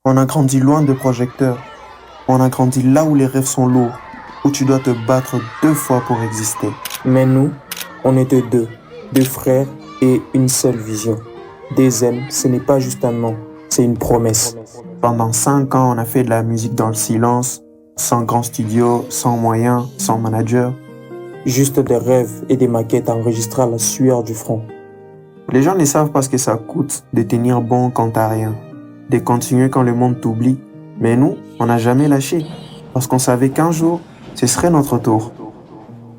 On a grandi loin de projecteurs. On a grandi là où les rêves sont lourds, où tu dois te battre 2 fois pour exister. Mais nous, on était deux frères et une seule vision. DZN, ce n'est pas juste un nom, c'est une promesse. Pendant 5 ans, on a fait de la musique dans le silence, sans grand studio, sans moyens, sans manager. Juste des rêves et des maquettes enregistrées à la sueur du front. Les gens ne savent pas ce que ça coûte de tenir bon quand t'as rien, de continuer quand le monde t'oublie. Mais nous, on n'a jamais lâché, parce qu'on savait qu'un jour, ce serait notre tour.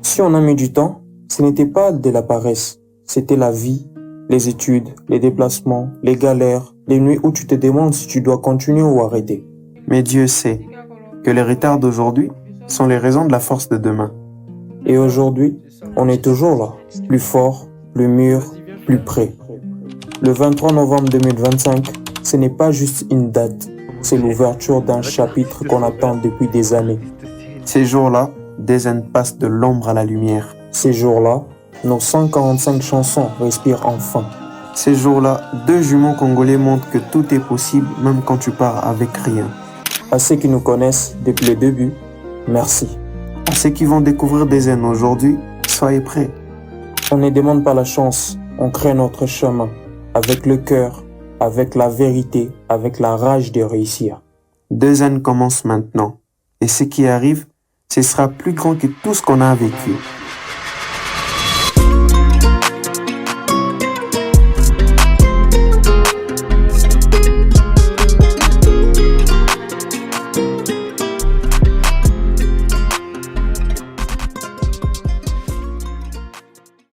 Si on a mis du temps, ce n'était pas de la paresse, c'était la vie, les études, les déplacements, les galères, les nuits où tu te demandes si tu dois continuer ou arrêter. Mais Dieu sait que les retards d'aujourd'hui sont les raisons de la force de demain. Et aujourd'hui, on est toujours là, plus fort, plus mûr, plus près. Le 23 novembre 2025, ce n'est pas juste une date, c'est l'ouverture d'un chapitre qu'on attend depuis des années. Ces jours-là, DZN passe de l'ombre à la lumière. Ces jours-là, nos 145 chansons respirent enfin. Ces jours-là, 2 jumeaux congolais montrent que tout est possible même quand tu pars avec rien. À ceux qui nous connaissent depuis le début, merci. À ceux qui vont découvrir DZN aujourd'hui, soyez prêts. On ne demande pas la chance, on crée notre chemin, avec le cœur, avec la vérité, avec la rage de réussir. DZN commence maintenant. Et ce qui arrive, ce sera plus grand que tout ce qu'on a vécu.